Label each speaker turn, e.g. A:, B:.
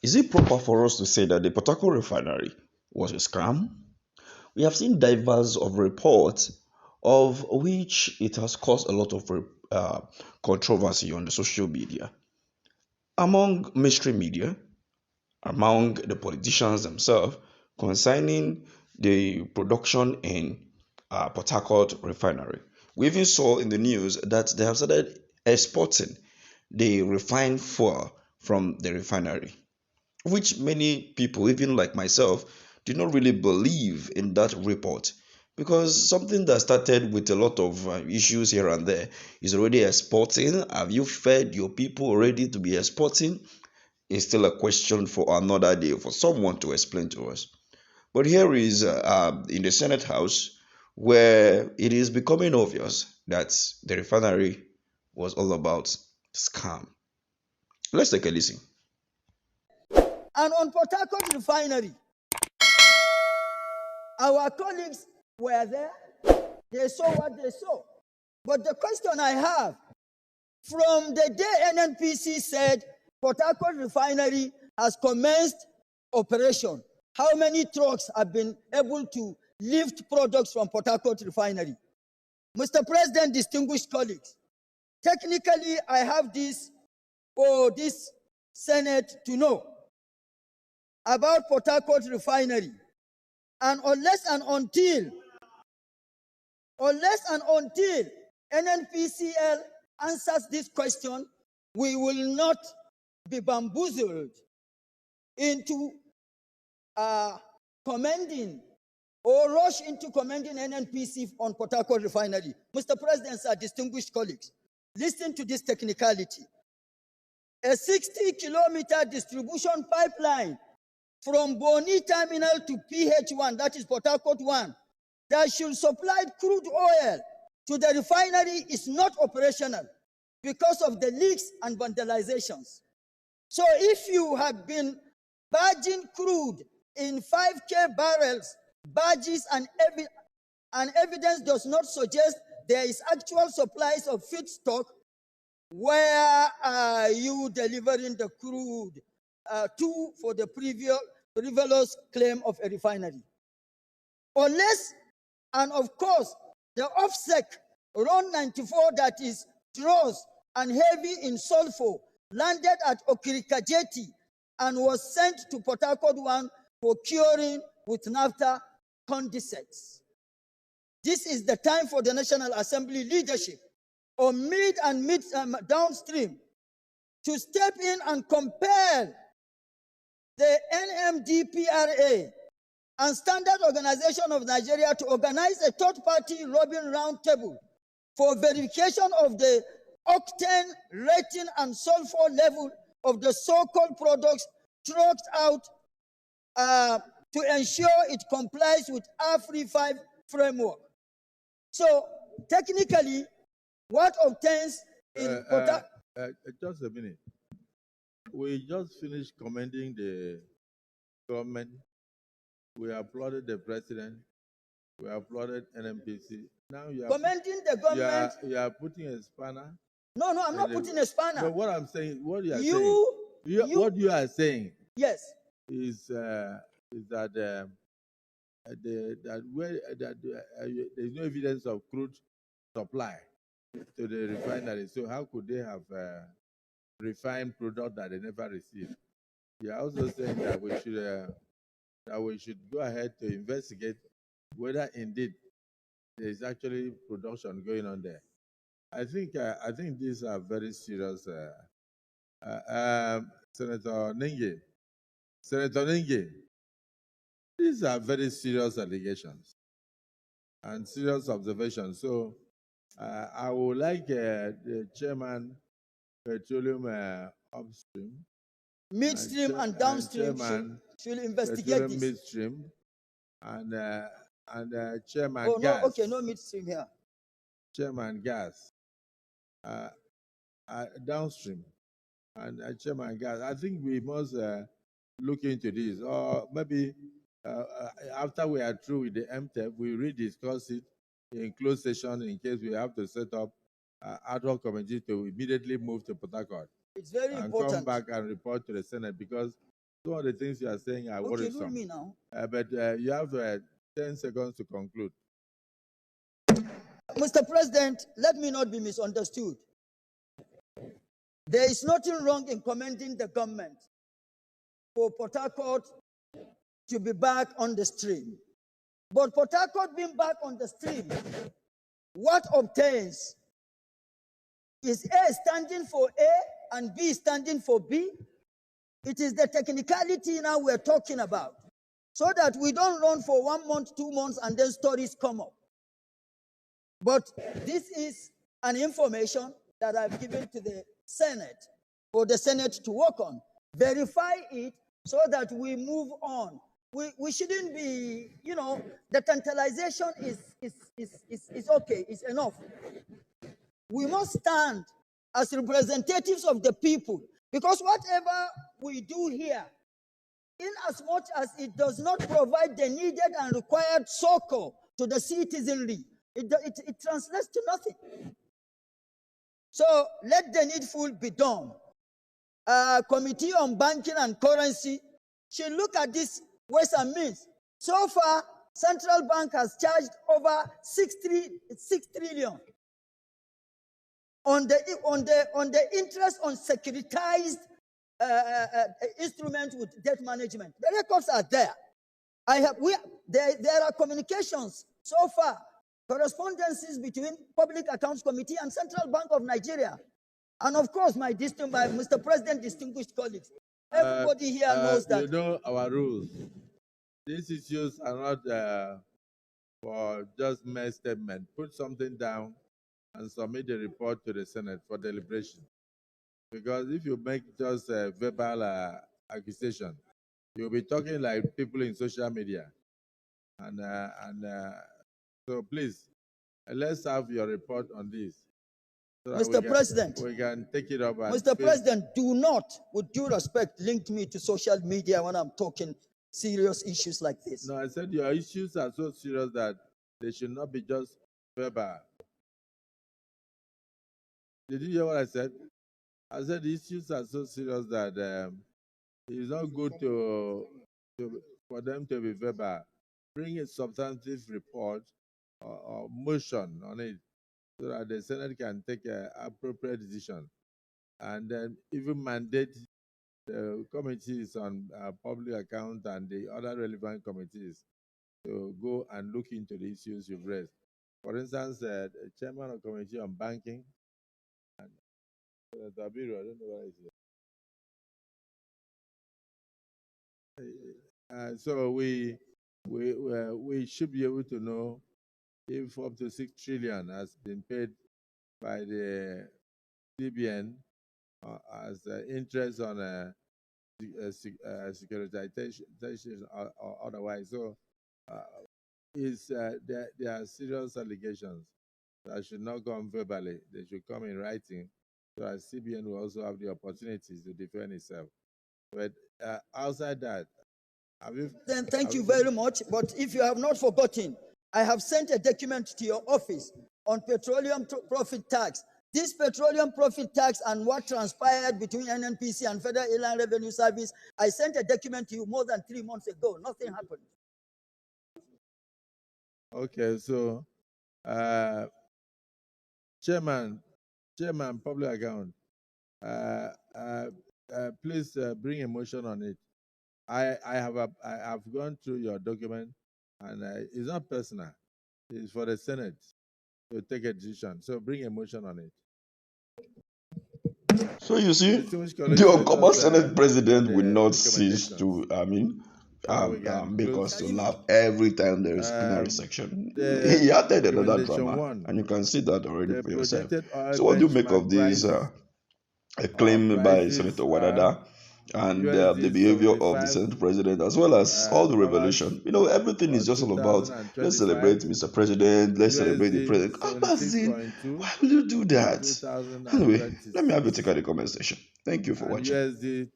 A: Is it proper for us to say that the Port Harcourt Refinery was a scam? We have seen diverse of reports of which it has caused a lot of controversy on the social media, among mainstream media, among the politicians themselves, concerning the production in Port Harcourt Refinery. We even saw in the news that they have started exporting the refined fuel from the refinery, which many people, even like myself, did not really believe in that report, because something that started with a lot of issues here and there is already exporting. Have you fed your people already to be exporting? Is still a question for another day for someone to explain to us. But here is in the Senate House, where it is becoming obvious that the refinery was all about scam. Let's take a listen.
B: And on Port Harcourt Refinery, our colleagues were there. They saw what they saw. But the question I have, from the day NNPC said Port Harcourt Refinery has commenced operation, how many trucks have been able to lift products from Port Harcourt Refinery? Mr. President, distinguished colleagues, technically I have this for this Senate to know about Port Harcourt Refinery. And unless and until NNPCL answers this question, we will not be bamboozled into commending or rush into commending NNPC on Port Harcourt Refinery. Mr. President, sir, distinguished colleagues, listen to this technicality. A 60-kilometer distribution pipeline from Boni Terminal to PH1, that is Port Harcourt 1, that should supply crude oil to the refinery is not operational because of the leaks and vandalizations. So if you have been barging crude in 5K barrels, barges and evidence does not suggest there is actual supplies of feedstock, where are you delivering the crude to for the frivolous claim of a refinery? Unless, and of course, the OFSEC RON 94 that is dross and heavy in sulfur landed at Okirikajeti and was sent to Port Harcourt 1 for curing with naphtha condensates. This is the time for the National Assembly leadership on downstream to step in and compel the NMDPRA and Standard Organization of Nigeria to organize a third-party Robin roundtable for verification of the octane rating and sulfur level of the so-called products trucked out to ensure it complies with AFRI 5 framework. So technically, what obtains in
C: just a minute. We just finished commending the government. We applauded the president. We applauded NMPC. Now you are
B: commending the government.
C: You are putting a spanner.
B: No, I'm not putting a spanner.
C: But what I'm saying, what you are saying, what you are saying,
B: yes,
C: is that there's no evidence of crude supply to the refinery. So how could they have refined product that they never received? You are also saying that we should go ahead to investigate whether indeed there is actually production going on there. I think these are very serious. Senator Ninge, these are very serious allegations and serious observations. So I would like the chairman, petroleum upstream,
B: midstream and downstream should investigate this.
C: Midstream and chairman gas.
B: No, okay, no midstream here.
C: Chairman gas, downstream, and chairman gas. I think we must look into this, or maybe after we are through with the MTEP, we rediscuss it in closed session in case we have to set up ad hoc committee to immediately move to Port Harcourt.
B: It's very important.
C: Come back and report to the Senate, because some of the things you are saying are
B: Okay,
C: worrisome.
B: rule me now.
C: But you have 10 seconds to conclude.
B: Mr. President, let me not be misunderstood. There is nothing wrong in commending the government for Port Harcourt to be back on the stream. But Port Harcourt being back on the stream, what obtains? Is A standing for A and B standing for B? It is the technicality now we're talking about, so that we don't run for 1 month, 2 months, and then stories come up. But this is an information that I've given to the Senate for the Senate to work on. Verify it so that we move on. We shouldn't be, the tantalization is okay, it's enough. We must stand as representatives of the people, because whatever we do here, in as much as it does not provide the needed and required succor to the citizenry, it translates to nothing. So let the needful be done. Committee on Banking and Currency should look at this ways and means. So far, Central Bank has charged over 6 trillion on the interest on securitized instruments with debt management. The records are there. There are communications so far, correspondences between Public Accounts Committee and Central Bank of Nigeria. And of course, my Mr. President, distinguished colleagues, everybody here knows that.
C: You know our rules. These issues are not for just mere statement. Put something down and submit the report to the Senate for deliberation. Because if you make just a verbal accusation, you'll be talking like people in social media. And so please, let's have your report on this. So
B: Mr. President,
C: we can take it up.
B: Mr. President, do not, with due respect, link me to social media when I'm talking serious issues like this.
C: No, I said your issues are so serious that they should not be just verbal. Did you hear what I said? I said the issues are so serious that it's not good for them to be verbal. Bring a substantive report or motion on it so that the Senate can take an appropriate decision, and then even mandate the committees on public account and the other relevant committees to go and look into the issues you've raised. For instance, the chairman of the committee on banking, and Tabiru, I don't know what is it. So we should be able to know if up to 6 trillion has been paid by the CBN as interest on securitization or otherwise. So there are serious allegations that should not come verbally. They should come in writing, so that CBN will also have the opportunities to defend itself. But outside that,
B: then thank you very much. But if you have not forgotten, I have sent a document to your office on petroleum profit tax. This petroleum profit tax and what transpired between NNPC and Federal Inland Revenue Service, I sent a document to you more than 3 months ago. Nothing happened.
C: Okay, so Chairman, Public Account, please bring a motion on it. I have gone through your document, and it's not personal. It's for the Senate to take a decision. So bring a motion on it.
A: So you see, the October Senate President will not cease to, make us to laugh every time there is plenary section. He added another drama, and you can see that already for yourself. So what do you make of this claim by Senator Wadada and the behavior of the Senate President, as well as all the revelation? Everything is just all about, let's celebrate Mr. President, let's celebrate the President. Why will you do that? Anyway, let me have you take out the comment section. Thank you for watching.
C: USD